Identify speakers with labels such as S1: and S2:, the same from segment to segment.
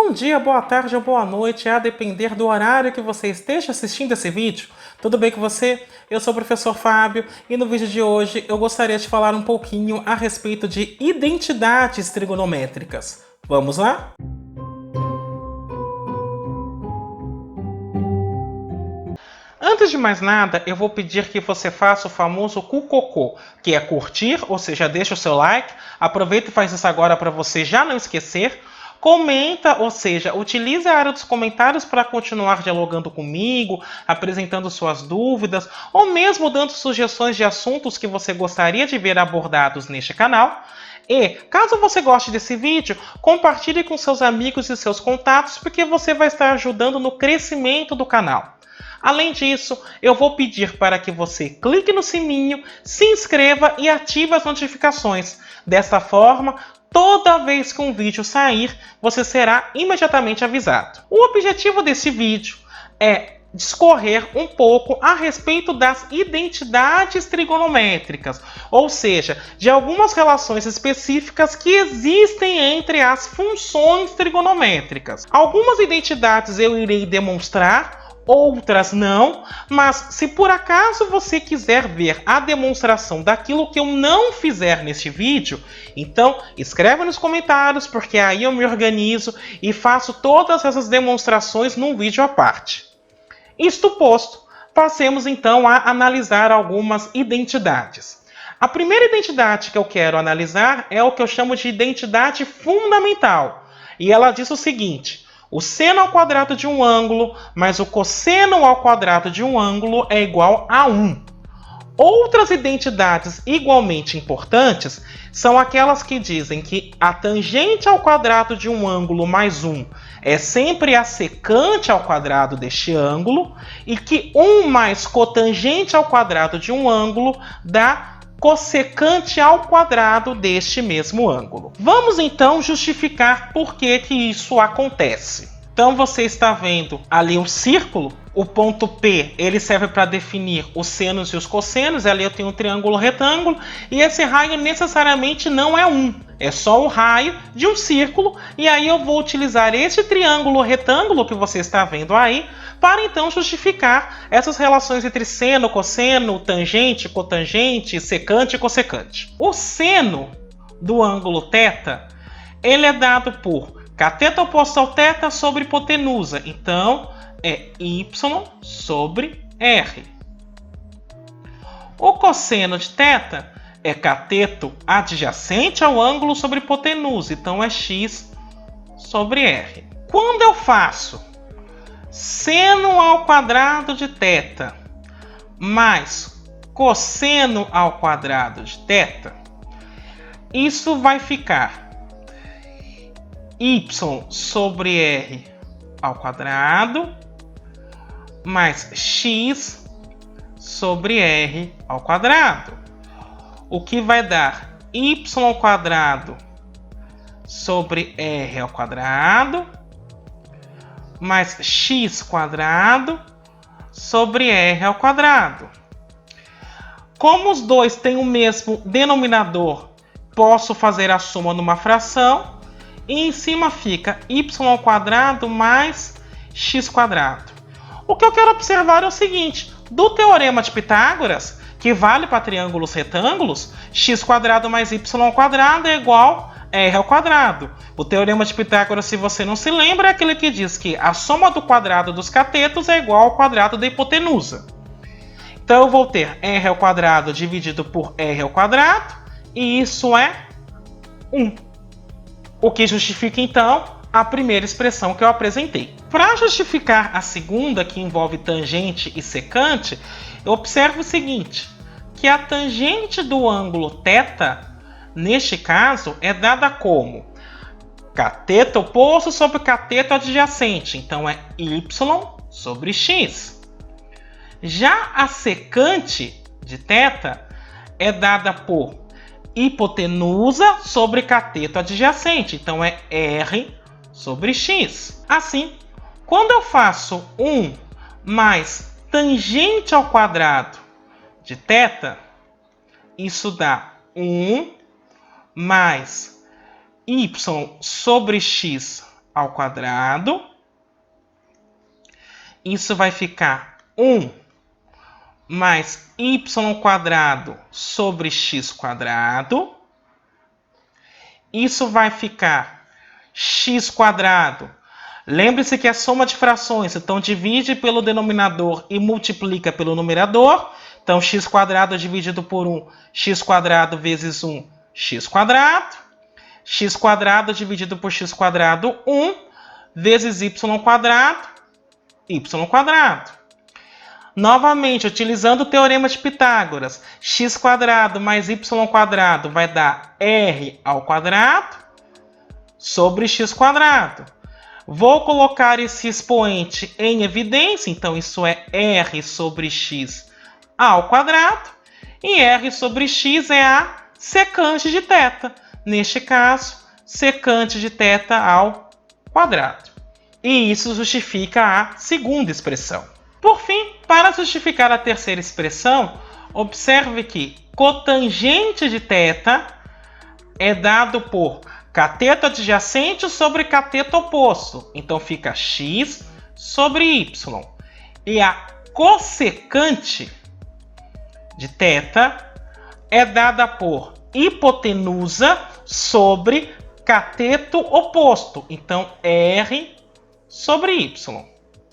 S1: Bom dia, boa tarde ou boa noite, a depender do horário que você esteja assistindo esse vídeo. Tudo bem com você? Eu sou o professor Fábio e no vídeo de hoje eu gostaria de falar um pouquinho a respeito de identidades trigonométricas. Vamos lá? Antes de mais nada, eu vou pedir que você faça o famoso cucocô, que é curtir, ou seja, deixa o seu like, aproveita e faz isso agora para você já não esquecer. Comenta, ou seja, utilize a área dos comentários para continuar dialogando comigo, apresentando suas dúvidas, ou mesmo dando sugestões de assuntos que você gostaria de ver abordados neste canal. E, caso você goste desse vídeo, compartilhe com seus amigos e seus contatos, porque você vai estar ajudando no crescimento do canal. Além disso, eu vou pedir para que você clique no sininho, se inscreva e ative as notificações. Desta forma, toda vez que um vídeo sair, você será imediatamente avisado. O objetivo desse vídeo é discorrer um pouco a respeito das identidades trigonométricas, ou seja, de algumas relações específicas que existem entre as funções trigonométricas. Algumas identidades eu irei demonstrar, outras não, mas se por acaso você quiser ver a demonstração daquilo que eu não fizer neste vídeo, então escreve nos comentários, porque aí eu me organizo e faço todas essas demonstrações num vídeo à parte. Isto posto, passemos então a analisar algumas identidades. A primeira identidade que eu quero analisar é o que eu chamo de identidade fundamental, e ela diz o seguinte: o seno ao quadrado de um ângulo mais o cosseno ao quadrado de um ângulo é igual a 1. Outras identidades igualmente importantes são aquelas que dizem que a tangente ao quadrado de um ângulo mais 1 é sempre a secante ao quadrado deste ângulo e que 1 mais cotangente ao quadrado de um ângulo dá cossecante ao quadrado deste mesmo ângulo. Vamos então justificar por que isso acontece. Então você está vendo ali um círculo, o ponto P ele serve para definir os senos e os cossenos, ali eu tenho um triângulo retângulo, e esse raio necessariamente não é 1, é só o raio de um círculo, e aí eu vou utilizar esse triângulo retângulo que você está vendo aí, para então justificar essas relações entre seno, cosseno, tangente, cotangente, secante e cossecante. O seno do ângulo θ, ele é dado por cateto oposto ao θ sobre hipotenusa. Então, é y sobre r. O cosseno de θ é cateto adjacente ao ângulo sobre hipotenusa. Então, é x sobre r. Quando eu faço seno ao quadrado de θ mais cosseno ao quadrado de θ, isso vai ficar y sobre r ao quadrado mais x sobre r ao quadrado, o que vai dar y ao quadrado sobre r ao quadrado mais x quadrado sobre r ao quadrado. Como os dois têm o mesmo denominador, posso fazer a soma numa fração, e em cima fica y ao quadrado mais x quadrado. O que eu quero observar é o seguinte: do teorema de Pitágoras, que vale para triângulos retângulos, x quadrado mais y ao quadrado é igual a r ao quadrado. O teorema de Pitágoras, se você não se lembra, é aquele que diz que a soma do quadrado dos catetos é igual ao quadrado da hipotenusa. Então eu vou ter r ao quadrado dividido por r ao quadrado, e isso é 1. O que justifica, então, a primeira expressão que eu apresentei. Para justificar a segunda, que envolve tangente e secante, eu observo o seguinte, que a tangente do ângulo θ, neste caso, é dada como cateto oposto sobre cateto adjacente. Então, é y sobre x. Já a secante de θ é dada por hipotenusa sobre cateto adjacente. Então, é r sobre x. Assim, quando eu faço 1 mais tangente ao quadrado de θ, isso dá 1 mais y sobre x ao quadrado. Isso vai ficar 1 mais y quadrado sobre x quadrado. Isso vai ficar x quadrado. Lembre-se que é soma de frações, então divide pelo denominador e multiplica pelo numerador. Então, x quadrado dividido por 1, x quadrado vezes 1, x quadrado. X quadrado dividido por x quadrado, 1, vezes y quadrado, y quadrado. Novamente, utilizando o teorema de Pitágoras, x quadrado mais y quadrado vai dar r ao quadrado sobre x quadrado. Vou colocar esse expoente em evidência, então isso é r sobre x ao quadrado, e r sobre x é a secante de θ. Neste caso, secante de θ ao quadrado. E isso justifica a segunda expressão. Por fim, para justificar a terceira expressão, observe que cotangente de θ é dado por cateto adjacente sobre cateto oposto. Então fica x sobre y. E a cossecante de θ é dada por hipotenusa sobre cateto oposto. Então r sobre y.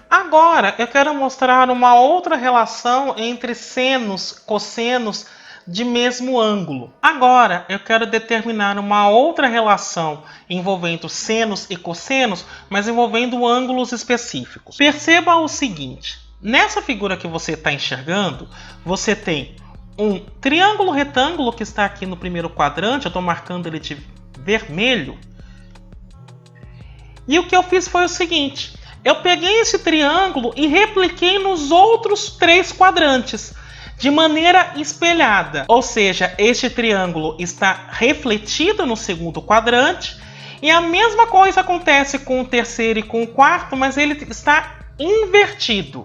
S1: Agora eu quero mostrar uma outra relação entre senos e cossenos de mesmo ângulo. Agora eu quero determinar uma outra relação envolvendo senos e cossenos, mas envolvendo ângulos específicos. Perceba o seguinte: nessa figura que você está enxergando, você tem um triângulo retângulo que está aqui no primeiro quadrante, eu estou marcando ele de vermelho. E o que eu fiz foi o seguinte: eu peguei esse triângulo e repliquei nos outros 3 quadrantes, de maneira espelhada. Ou seja, este triângulo está refletido no segundo quadrante, e a mesma coisa acontece com o terceiro e com o quarto, mas ele está invertido.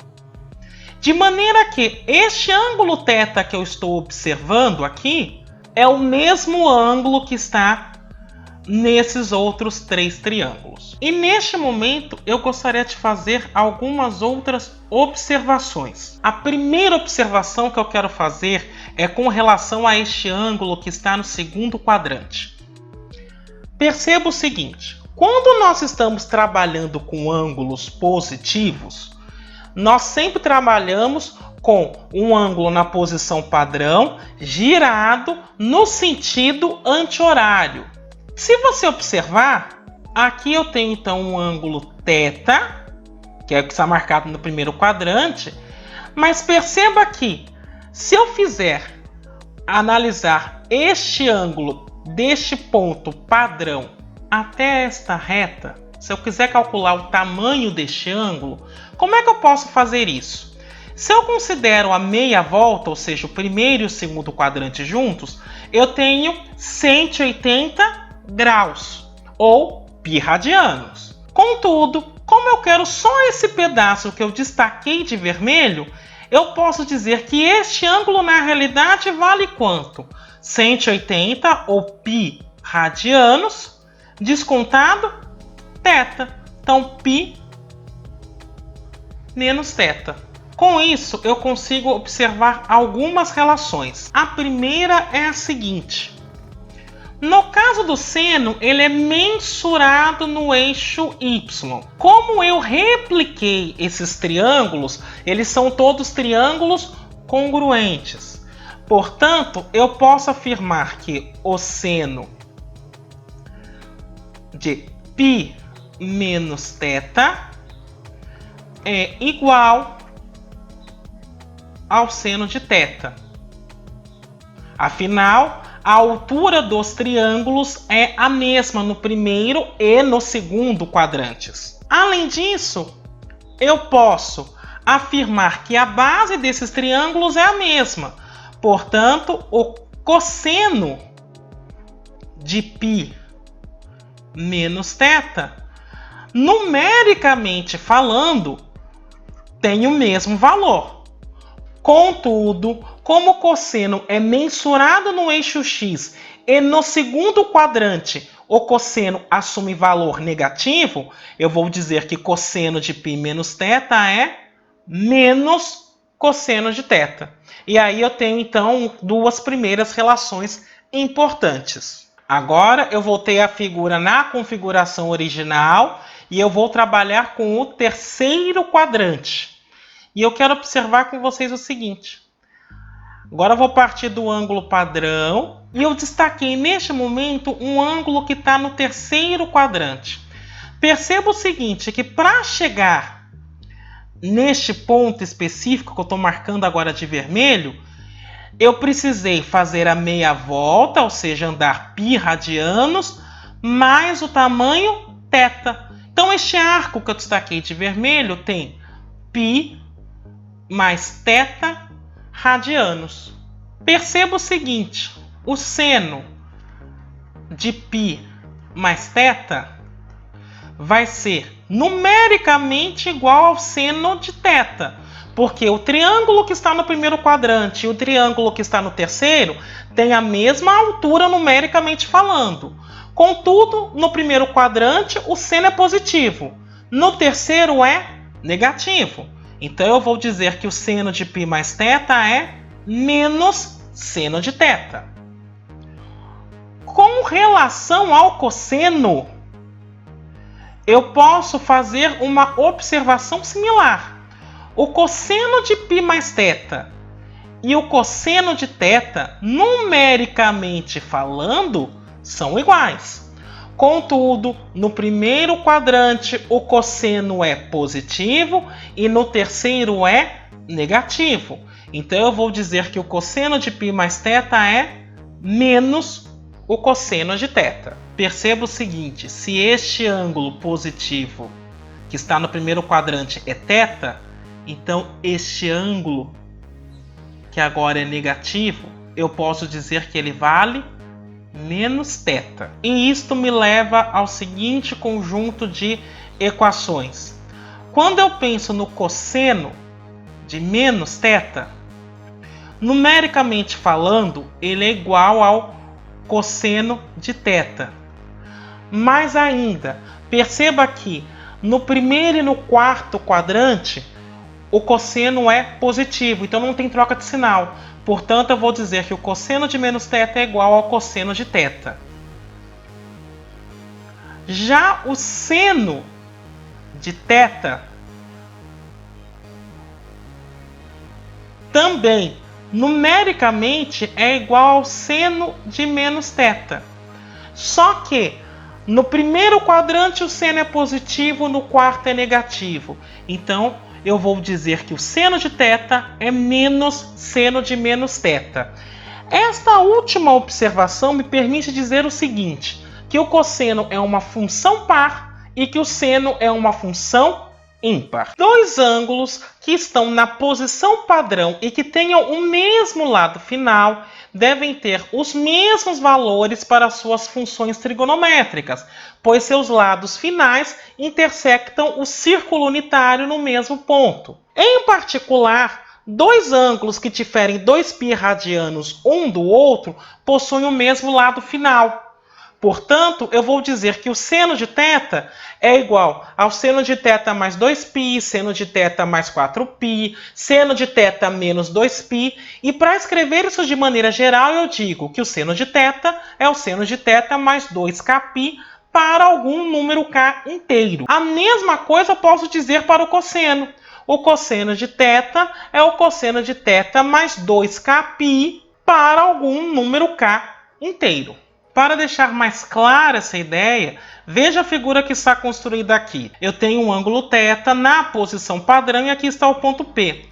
S1: De maneira que este ângulo θ que eu estou observando aqui é o mesmo ângulo que está nesses outros 3 triângulos. E neste momento eu gostaria de fazer algumas outras observações. A primeira observação que eu quero fazer é com relação a este ângulo que está no segundo quadrante. Perceba o seguinte: quando nós estamos trabalhando com ângulos positivos, nós sempre trabalhamos com um ângulo na posição padrão girado no sentido anti-horário. Se você observar, aqui eu tenho então um ângulo θ, que é o que está marcado no primeiro quadrante, mas perceba que se eu fizer analisar este ângulo deste ponto padrão até esta reta, se eu quiser calcular o tamanho deste ângulo, como é que eu posso fazer isso? Se eu considero a meia volta, ou seja, o primeiro e o segundo quadrante juntos, eu tenho 180 graus, ou π radianos. Contudo, como eu quero só esse pedaço que eu destaquei de vermelho, eu posso dizer que este ângulo na realidade vale quanto? 180 ou π radianos, descontado θ. Então, π menos θ. Com isso, eu consigo observar algumas relações. A primeira é a seguinte: no caso do seno, ele é mensurado no eixo y. Como eu repliquei esses triângulos, eles são todos triângulos congruentes. Portanto, eu posso afirmar que o seno de π menos θ é igual ao seno de θ. Afinal, a altura dos triângulos é a mesma no primeiro e no segundo quadrantes. Além disso, eu posso afirmar que a base desses triângulos é a mesma. Portanto, o cosseno de π menos θ, numericamente falando, tem o mesmo valor. Contudo, como o cosseno é mensurado no eixo x e no segundo quadrante o cosseno assume valor negativo, eu vou dizer que cosseno de π menos θ é menos cosseno de θ. E aí eu tenho, então, duas primeiras relações importantes. Agora eu voltei a figura na configuração original e eu vou trabalhar com o terceiro quadrante. E eu quero observar com vocês o seguinte. Agora eu vou partir do ângulo padrão e eu destaquei neste momento um ângulo que está no terceiro quadrante. Perceba o seguinte, que para chegar neste ponto específico que eu estou marcando agora de vermelho, eu precisei fazer a meia volta, ou seja, andar π radianos, mais o tamanho θ. Então este arco que eu destaquei de vermelho tem π mais θ radianos. Perceba o seguinte, o seno de π mais θ vai ser numericamente igual ao seno de θ, porque o triângulo que está no primeiro quadrante e o triângulo que está no terceiro têm a mesma altura numericamente falando. Contudo, no primeiro quadrante o seno é positivo, no terceiro é negativo. Então eu vou dizer que o seno de π mais θ é menos seno de θ. Com relação ao cosseno, eu posso fazer uma observação similar. O cosseno de π mais θ e o cosseno de θ, numericamente falando, são iguais. Contudo, no primeiro quadrante o cosseno é positivo e no terceiro é negativo. Então eu vou dizer que o cosseno de π mais θ é menos o cosseno de θ. Perceba o seguinte, se este ângulo positivo que está no primeiro quadrante é θ, então este ângulo que agora é negativo, eu posso dizer que ele vale menos θ. E isto me leva ao seguinte conjunto de equações. Quando eu penso no cosseno de menos θ, numericamente falando, ele é igual ao cosseno de θ. Mais ainda, perceba que no primeiro e no quarto quadrante, o cosseno é positivo, então não tem troca de sinal. Portanto, eu vou dizer que o cosseno de menos θ é igual ao cosseno de θ. Já o seno de θ também, numericamente, é igual ao seno de menos θ. Só que no primeiro quadrante o seno é positivo, no quarto é negativo. Então, eu vou dizer que o seno de θ é menos seno de menos θ. Esta última observação me permite dizer o seguinte, que o cosseno é uma função par e que o seno é uma função ímpar. Dois ângulos que estão na posição padrão e que tenham o mesmo lado final devem ter os mesmos valores para suas funções trigonométricas, pois seus lados finais intersectam o círculo unitário no mesmo ponto. Em particular, dois ângulos que diferem 2π radianos um do outro possuem o mesmo lado final. Portanto, eu vou dizer que o seno de θ é igual ao seno de θ mais 2π, seno de θ mais 4π, seno de θ menos 2π. E para escrever isso de maneira geral, eu digo que o seno de θ é o seno de θ mais 2kπ para algum número k inteiro. A mesma coisa eu posso dizer para o cosseno. O cosseno de θ é o cosseno de θ mais 2kπ para algum número k inteiro. Para deixar mais clara essa ideia, veja a figura que está construída aqui. Eu tenho um ângulo θ na posição padrão e aqui está o ponto P.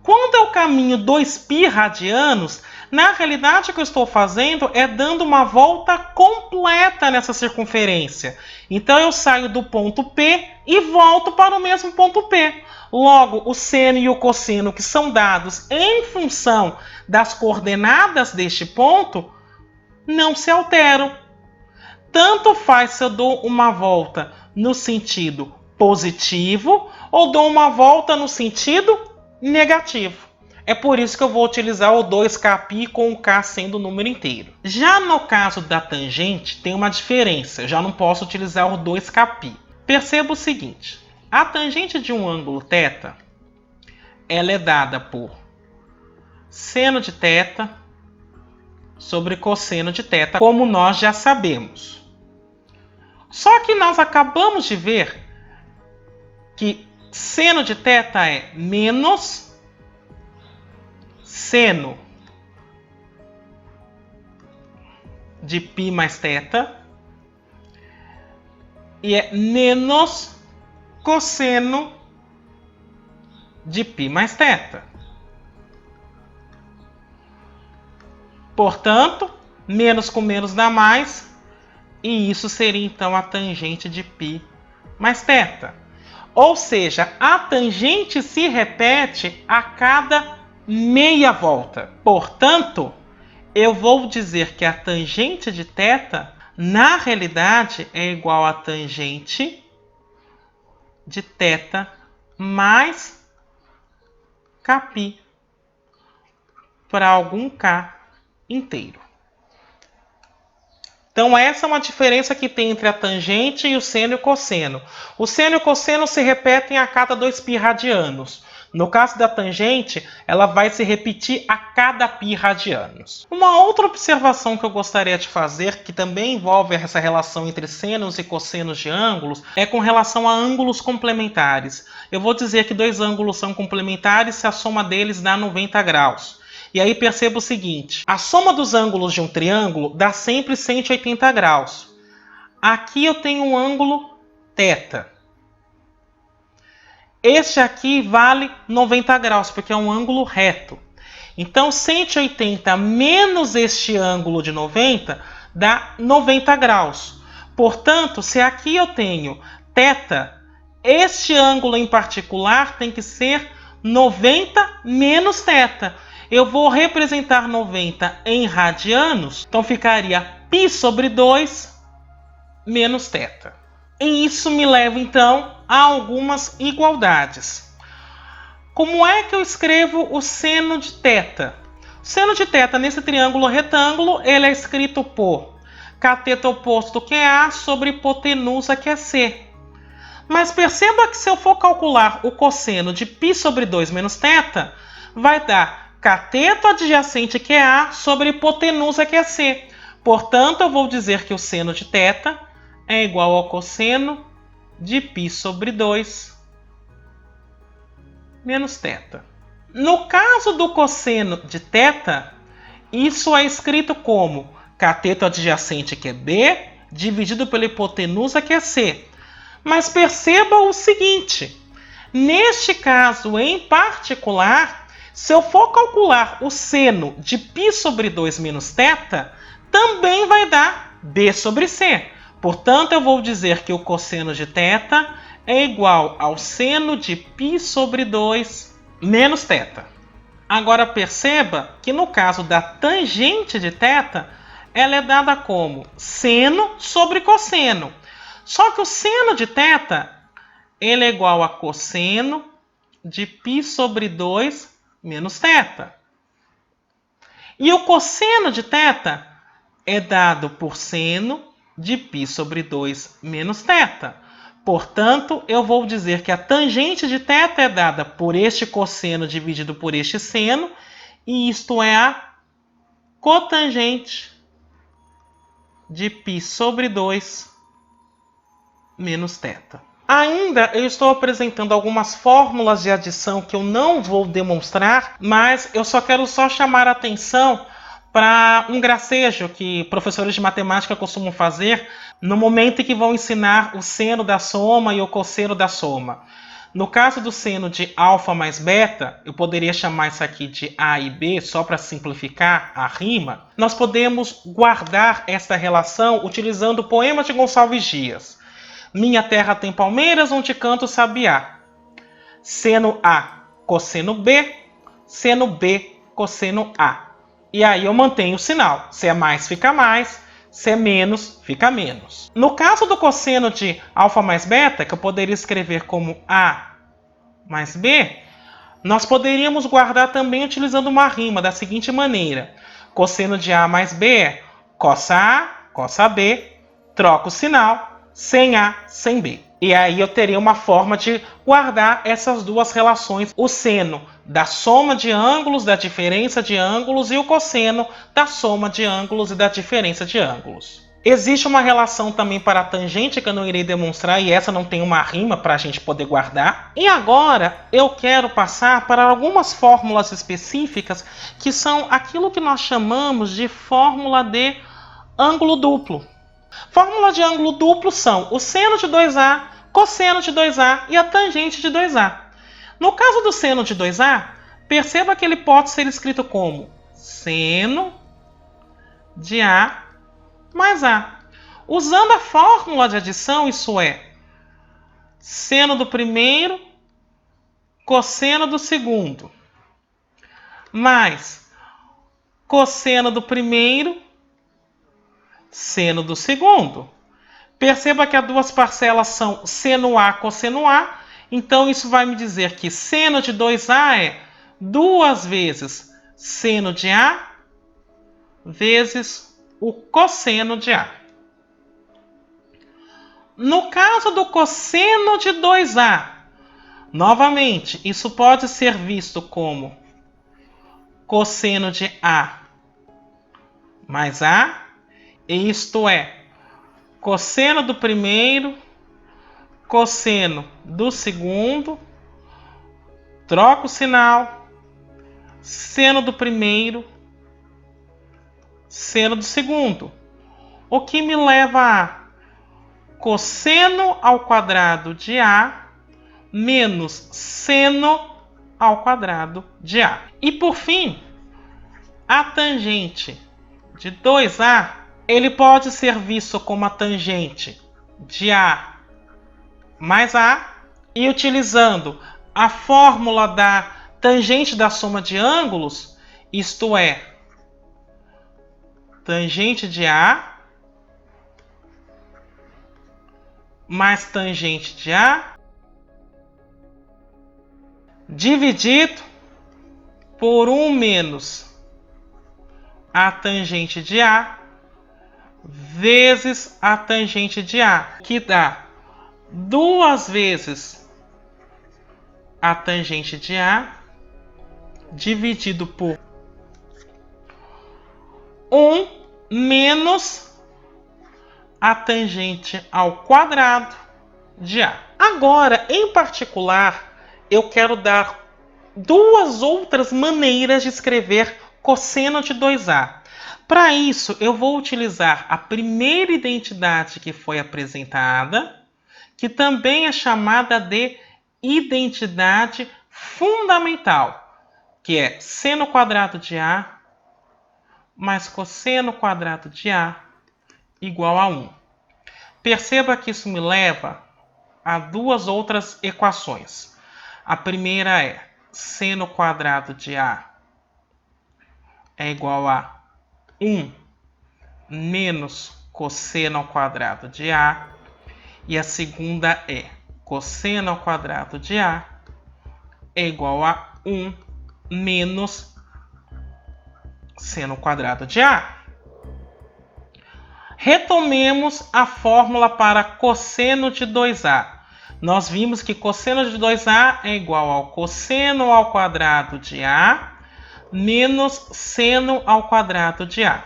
S1: Quando eu caminho 2π radianos, na realidade o que eu estou fazendo é dando uma volta completa nessa circunferência. Então eu saio do ponto P e volto para o mesmo ponto P. Logo, o seno e o cosseno que são dados em função das coordenadas deste ponto não se alteram. Tanto faz se eu dou uma volta no sentido positivo ou dou uma volta no sentido negativo. É por isso que eu vou utilizar o 2kπ com o k sendo o número inteiro. Já no caso da tangente, tem uma diferença. Eu já não posso utilizar o 2kπ. Perceba o seguinte. A tangente de um ângulo θ, ela é dada por seno de θ sobre cosseno de θ, como nós já sabemos. Só que nós acabamos de ver que seno de θ é menos seno de π mais θ e é menos cosseno de π mais θ. Portanto, menos com menos dá mais, e isso seria então a tangente de π mais θ. Ou seja, a tangente se repete a cada meia volta. Portanto, eu vou dizer que a tangente de θ, na realidade, é igual a tangente de θ mais kπ para algum k inteiro. Então essa é uma diferença que tem entre a tangente e o seno e o cosseno. O seno e o cosseno se repetem a cada 2π radianos. No caso da tangente, ela vai se repetir a cada π radianos. Uma outra observação que eu gostaria de fazer, que também envolve essa relação entre senos e cossenos de ângulos, é com relação a ângulos complementares. Eu vou dizer que dois ângulos são complementares se a soma deles dá 90 graus. E aí perceba o seguinte, a soma dos ângulos de um triângulo dá sempre 180 graus. Aqui eu tenho um ângulo θ. Este aqui vale 90 graus, porque é um ângulo reto. Então 180 menos este ângulo de 90 dá 90 graus. Portanto, se aqui eu tenho θ, este ângulo em particular tem que ser 90 menos θ. Eu vou representar 90 em radianos, então ficaria π sobre 2 menos θ. E isso me leva, então, a algumas igualdades. Como é que eu escrevo o seno de θ? O seno de θ nesse triângulo retângulo, ele é escrito por cateto oposto, que é A, sobre hipotenusa, que é C. Mas perceba que se eu for calcular o cosseno de π sobre 2 menos θ, vai dar cateto adjacente, que é A, sobre hipotenusa, que é C. Portanto, eu vou dizer que o seno de θ é igual ao cosseno de π sobre 2 menos θ. No caso do cosseno de θ, isso é escrito como cateto adjacente, que é B, dividido pela hipotenusa, que é C. Mas perceba o seguinte, neste caso em particular, se eu for calcular o seno de π sobre 2 menos θ, também vai dar B sobre C. Portanto, eu vou dizer que o cosseno de θ é igual ao seno de π sobre 2 menos θ. Agora perceba que no caso da tangente de θ, ela é dada como seno sobre cosseno. Só que o seno de θ ele é igual a cosseno de π sobre 2 menos θ. E o cosseno de θ é dado por seno de π sobre 2 menos θ. Portanto, eu vou dizer que a tangente de θ é dada por este cosseno dividido por este seno, e isto é a cotangente de π sobre 2 menos θ. Ainda eu estou apresentando algumas fórmulas de adição que eu não vou demonstrar, mas eu quero chamar a atenção para um gracejo que professores de matemática costumam fazer no momento em que vão ensinar o seno da soma e o cosseno da soma. No caso do seno de alfa mais beta, eu poderia chamar isso aqui de A e B, só para simplificar a rima. Nós podemos guardar esta relação utilizando o poema de Gonçalves Dias. Minha terra tem palmeiras, onde canto sabiá. Seno A, cosseno B, seno B, cosseno A. E aí eu mantenho o sinal. Se é mais, fica mais. Se é menos, fica menos. No caso do cosseno de alfa mais beta, que eu poderia escrever como A mais B, Nós poderíamos guardar também utilizando uma rima da seguinte maneira. Cosseno de A mais B é cossa A, cossa B, troca o sinal, sem A, sem B. E aí eu teria uma forma de guardar essas duas relações, o seno da soma de ângulos, da diferença de ângulos, e o cosseno da soma de ângulos e da diferença de ângulos. Existe uma relação também para a tangente que eu não irei demonstrar, e essa não tem uma rima para a gente poder guardar. E agora eu quero passar para algumas fórmulas específicas, que são aquilo que nós chamamos de fórmula de ângulo duplo. Fórmula de ângulo duplo são o seno de 2A, cosseno de 2A e a tangente de 2A. No caso do seno de 2A, perceba que ele pode ser escrito como seno de A mais A. Usando a fórmula de adição, isso é seno do primeiro, cosseno do segundo, mais cosseno do primeiro, seno do segundo. Perceba que as duas parcelas são seno A, cosseno A. Então, isso vai me dizer que seno de 2A é 2 vezes seno de A vezes o cosseno de A. No caso do cosseno de 2A, novamente, isso pode ser visto como cosseno de A mais A, e isto é, cosseno do primeiro, cosseno do segundo, troca o sinal, seno do primeiro, seno do segundo, o que me leva a cosseno ao quadrado de A menos seno ao quadrado de A. E por fim, a tangente de 2A, ele pode ser visto como a tangente de A mais A, e utilizando a fórmula da tangente da soma de ângulos, isto é, tangente de A mais tangente de A dividido por 1 menos a tangente de A vezes a tangente de A, que dá 2 vezes a tangente de A dividido por 1 menos a tangente ao quadrado de A. Agora, em particular, eu quero dar duas outras maneiras de escrever cosseno de 2A. Para isso, eu vou utilizar a primeira identidade que foi apresentada, que também é chamada de identidade fundamental, que é seno quadrado de A mais cosseno quadrado de A igual a 1. Perceba que isso me leva a duas outras equações. A primeira é seno quadrado de A é igual a 1 menos cosseno ao quadrado de A. E a segunda é cosseno ao quadrado de A é igual a 1 menos seno quadrado de A. Retomemos a fórmula para cosseno de 2A. Nós vimos que cosseno de 2A é igual ao cosseno ao quadrado de A menos seno ao quadrado de A.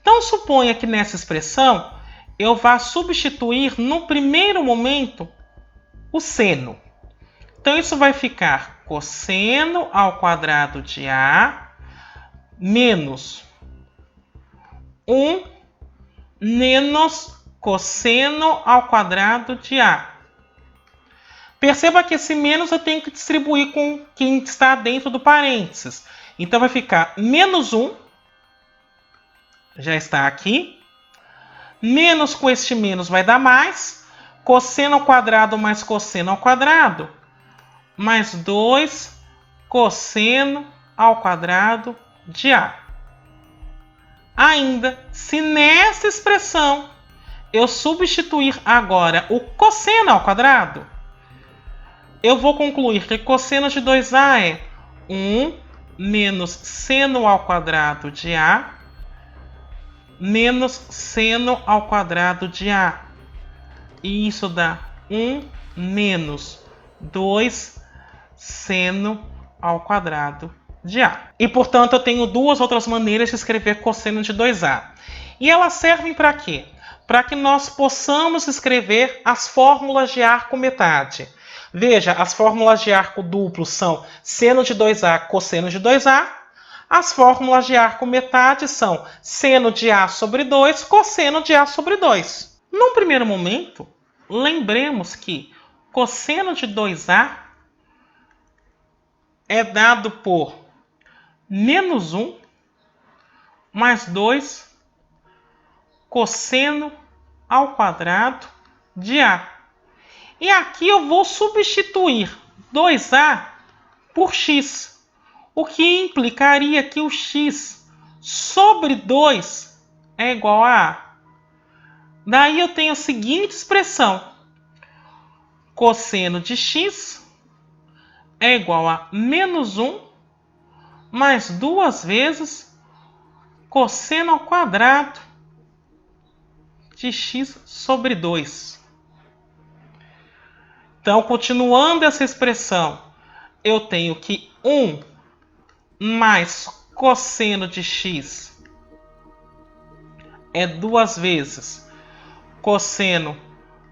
S1: Então, suponha que nessa expressão eu vá substituir no primeiro momento o seno. Então, isso vai ficar cosseno ao quadrado de A menos 1 menos cosseno ao quadrado de A. Perceba que esse menos eu tenho que distribuir com quem está dentro do parênteses. Então, vai ficar menos 1, já está aqui, menos com este menos vai dar mais, cosseno ao quadrado mais cosseno ao quadrado, mais 2 cosseno ao quadrado de A. Ainda, se nessa expressão eu substituir agora o cosseno ao quadrado, eu vou concluir que cosseno de 2A é 1 menos seno ao quadrado de A menos seno ao quadrado de A. E isso dá 1 menos 2 seno ao quadrado de A. E, portanto, eu tenho duas outras maneiras de escrever cosseno de 2A. E elas servem para quê? Para que nós possamos escrever as fórmulas de arco metade. Veja, as fórmulas de arco duplo são seno de 2A, cosseno de 2A. As fórmulas de arco metade são seno de A sobre 2, cosseno de A sobre 2. Num primeiro momento, lembremos que cosseno de 2A é dado por menos 1 mais 2 cosseno ao quadrado de A. E aqui eu vou substituir 2A por x, o que implicaria que o x sobre 2 é igual a A. Daí eu tenho a seguinte expressão: cosseno de x é igual a menos 1 mais 2 vezes cosseno ao quadrado de x sobre 2. Então, continuando essa expressão, eu tenho que 1 mais cosseno de x é 2 vezes cosseno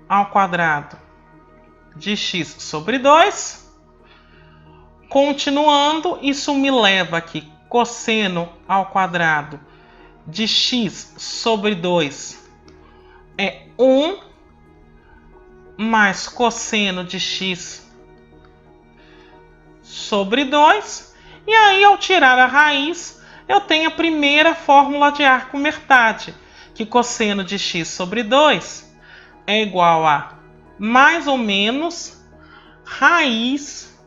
S1: ao quadrado de x sobre 2. Continuando, isso me leva aqui cosseno ao quadrado de x sobre 2 é 1 mais cosseno de x sobre 2. E aí, ao tirar a raiz, eu tenho a primeira fórmula de arco metade, que cosseno de x sobre 2 é igual a mais ou menos raiz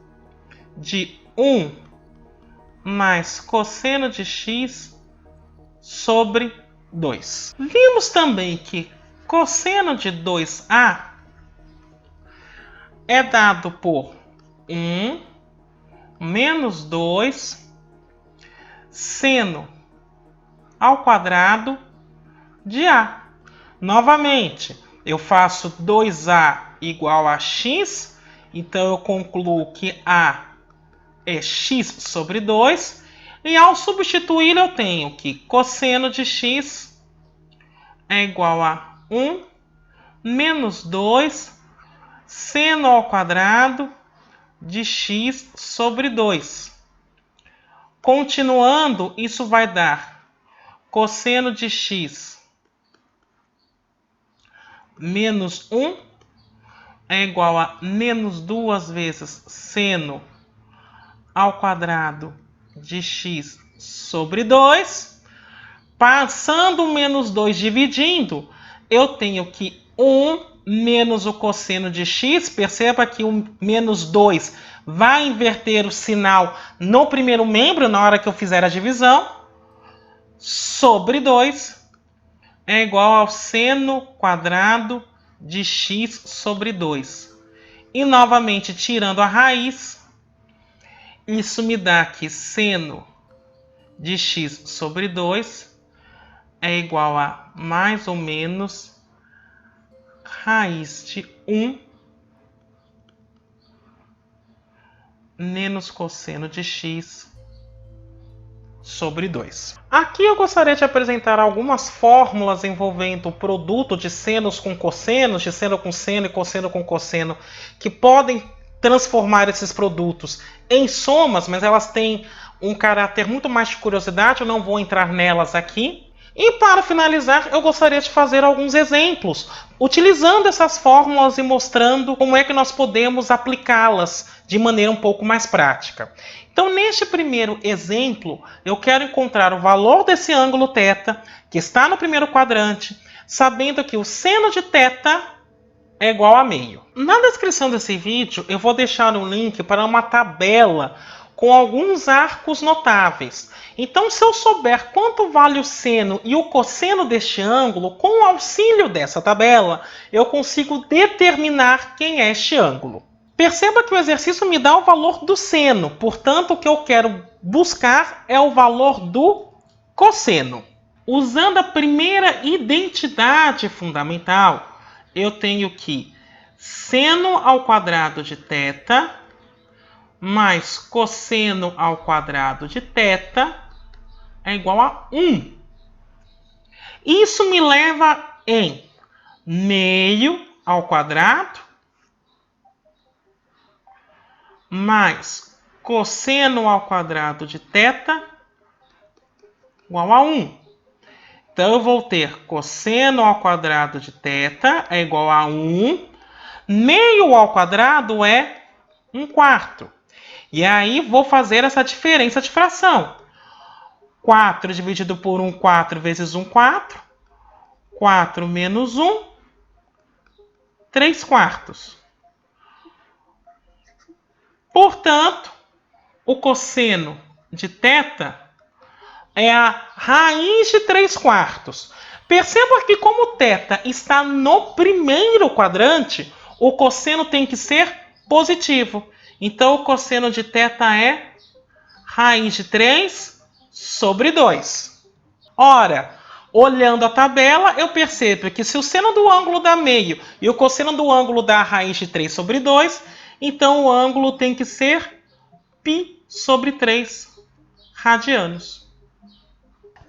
S1: de 1 mais cosseno de x sobre 2. Vimos também que cosseno de 2A é dado por 1 menos 2 seno ao quadrado de A. Novamente, eu faço 2A igual a x, então eu concluo que A é x sobre 2, e ao substituir eu tenho que cosseno de x é igual a 1 menos 2 seno ao quadrado de x sobre 2. Continuando, isso vai dar cosseno de x menos 1 é igual a menos 2 vezes seno ao quadrado de x sobre 2. Passando o menos 2 dividindo, eu tenho que 1 menos o cosseno de x. Perceba que o menos 2 vai inverter o sinal no primeiro membro, na hora que eu fizer a divisão. Sobre 2 é igual ao seno quadrado de x sobre 2. E novamente, tirando a raiz, isso me dá que seno de x sobre 2 é igual a mais ou menos raiz de 1 menos cosseno de x sobre 2. Aqui eu gostaria de apresentar algumas fórmulas envolvendo o produto de senos com cossenos, de seno com seno e cosseno com cosseno, que podem transformar esses produtos em somas, mas elas têm um caráter muito mais de curiosidade, eu não vou entrar nelas aqui. E para finalizar, eu gostaria de fazer alguns exemplos, utilizando essas fórmulas e mostrando como é que nós podemos aplicá-las de maneira um pouco mais prática. Então, neste primeiro exemplo, eu quero encontrar o valor desse ângulo θ, que está no primeiro quadrante, sabendo que o seno de θ é igual a meio. Na descrição desse vídeo, eu vou deixar um link para uma tabela com alguns arcos notáveis. Então, se eu souber quanto vale o seno e o cosseno deste ângulo, com o auxílio dessa tabela, eu consigo determinar quem é este ângulo. Perceba que o exercício me dá o valor do seno, portanto, o que eu quero buscar é o valor do cosseno. Usando a primeira identidade fundamental, eu tenho que seno ao quadrado de θ mais cosseno ao quadrado de θ é igual a 1. Isso me leva em meio ao quadrado mais cosseno ao quadrado de θ igual a 1. Então, eu vou ter cosseno ao quadrado de θ é igual a 1. Meio ao quadrado é 1/4. E aí, vou fazer essa diferença de fração. 4 dividido por 1, 4 vezes 1, 4. 4 menos 1, 3/4. Portanto, o cosseno de θ é a raiz de 3/4. Perceba que como θ está no primeiro quadrante, o cosseno tem que ser positivo. Então, o cosseno de θ é raiz de 3 sobre 2. Ora, olhando a tabela, eu percebo que se o seno do ângulo dá meio e o cosseno do ângulo dá raiz de 3 sobre 2, então o ângulo tem que ser π sobre 3 radianos.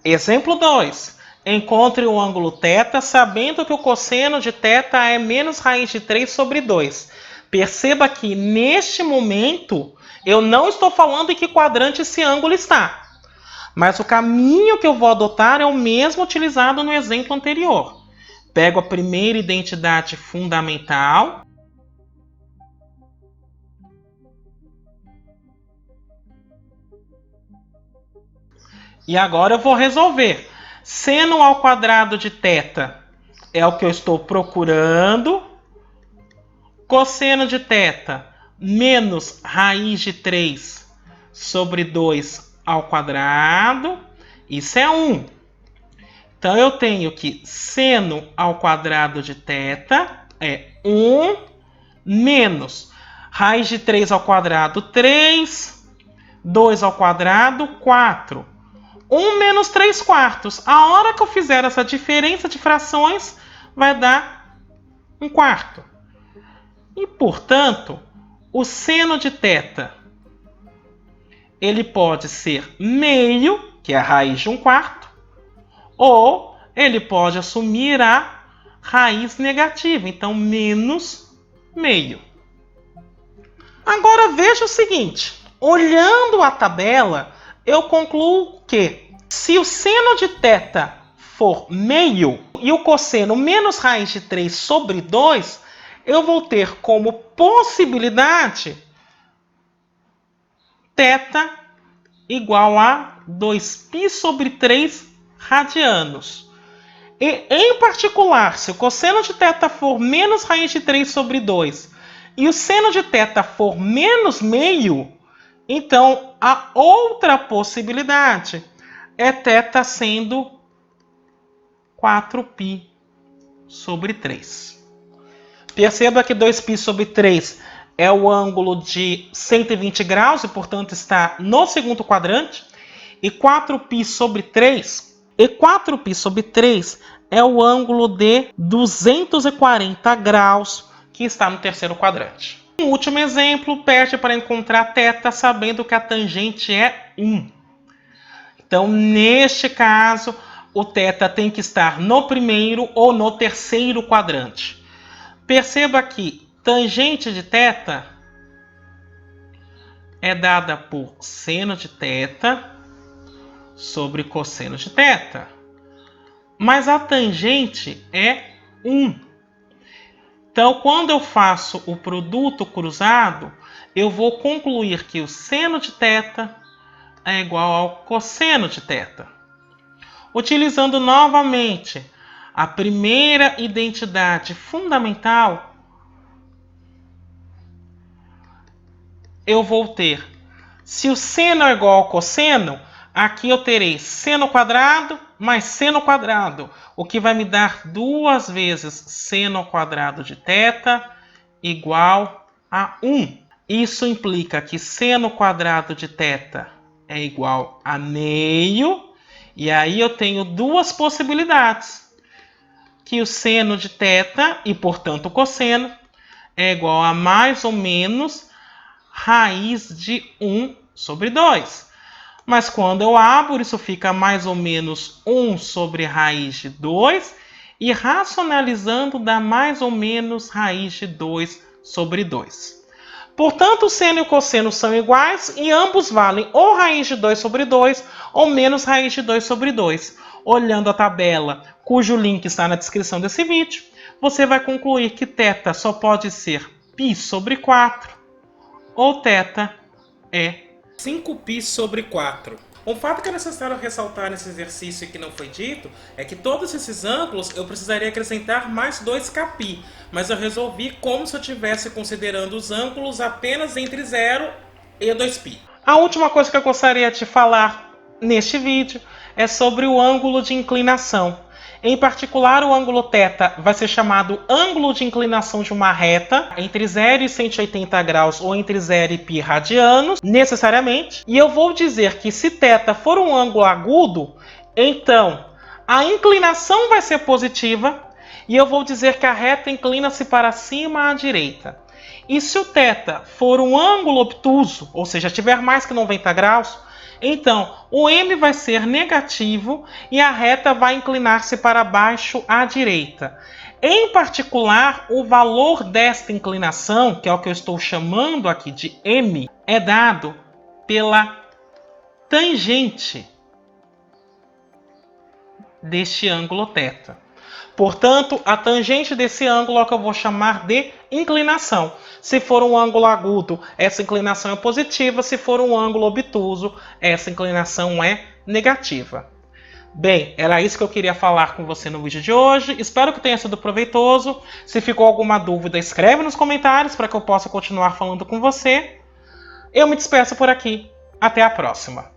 S1: Exemplo 2. Encontre o ângulo θ sabendo que o cosseno de θ é menos raiz de 3 sobre 2. Perceba que, neste momento, eu não estou falando em que quadrante esse ângulo está. Mas o caminho que eu vou adotar é o mesmo utilizado no exemplo anterior. Pego a primeira identidade fundamental. E agora eu vou resolver. Seno ao quadrado de θ é o que eu estou procurando. Cosseno de θ menos raiz de 3 sobre 2 ao quadrado. Isso é 1. Então, eu tenho que seno ao quadrado de θ é 1 menos raiz de 3 ao quadrado, 3. 2 ao quadrado, 4. 1 menos 3/4. A hora que eu fizer essa diferença de frações, vai dar 1/4. E, portanto, o seno de θ ele pode ser meio, que é a raiz de 1/4, ou ele pode assumir a raiz negativa, então menos meio. Agora veja o seguinte, olhando a tabela, eu concluo que se o seno de θ for meio e o cosseno menos raiz de 3 sobre 2, eu vou ter como possibilidade θ igual a 2π sobre 3 radianos. E, em particular, se o cosseno de θ for menos raiz de 3 sobre 2 e o seno de θ for menos meio, então a outra possibilidade é θ sendo 4π sobre 3. Perceba que 2π sobre 3 é o ângulo de 120 graus e, portanto, está no segundo quadrante. E 4π sobre 3, é o ângulo de 240 graus que está no terceiro quadrante. Um último exemplo, pede para encontrar θ sabendo que a tangente é 1. Então, neste caso, o θ tem que estar no primeiro ou no terceiro quadrante. Perceba que tangente de θ é dada por seno de θ sobre cosseno de θ. Mas a tangente é 1. Então, quando eu faço o produto cruzado, eu vou concluir que o seno de θ é igual ao cosseno de θ. Utilizando novamente a primeira identidade fundamental, eu vou ter, se o seno é igual ao cosseno, aqui eu terei seno quadrado mais seno quadrado, o que vai me dar 2 vezes seno ao quadrado de θ igual a 1. Isso implica que seno quadrado de θ é igual a meio. E aí eu tenho duas possibilidades. Que o seno de θ, e portanto o cosseno, é igual a mais ou menos raiz de 1 sobre 2. Mas quando eu abro, isso fica mais ou menos 1 sobre raiz de 2. E racionalizando dá mais ou menos raiz de 2 sobre 2. Portanto, o seno e o cosseno são iguais e ambos valem ou raiz de 2 sobre 2 ou menos raiz de 2 sobre 2. Olhando a tabela, cujo link está na descrição desse vídeo, você vai concluir que θ só pode ser π sobre 4 ou θ é 5π sobre 4. Um fato que é necessário ressaltar nesse exercício que não foi dito é que todos esses ângulos eu precisaria acrescentar mais 2kπ, mas eu resolvi como se eu estivesse considerando os ângulos apenas entre 0 e 2π. A última coisa que eu gostaria de falar neste vídeo é sobre o ângulo de inclinação. Em particular, o ângulo θ vai ser chamado ângulo de inclinação de uma reta entre 0 e 180 graus ou entre 0 e π radianos, necessariamente. E eu vou dizer que se θ for um ângulo agudo, então a inclinação vai ser positiva e eu vou dizer que a reta inclina-se para cima à direita. E se o θ for um ângulo obtuso, ou seja, tiver mais que 90 graus, então o m vai ser negativo e a reta vai inclinar-se para baixo à direita. Em particular, o valor desta inclinação, que é o que eu estou chamando aqui de m, é dado pela tangente deste ângulo θ. Portanto, a tangente desse ângulo é o que eu vou chamar de inclinação. Se for um ângulo agudo, essa inclinação é positiva. Se for um ângulo obtuso, essa inclinação é negativa. Bem, era isso que eu queria falar com você no vídeo de hoje. Espero que tenha sido proveitoso. Se ficou alguma dúvida, escreve nos comentários para que eu possa continuar falando com você. Eu me despeço por aqui. Até a próxima.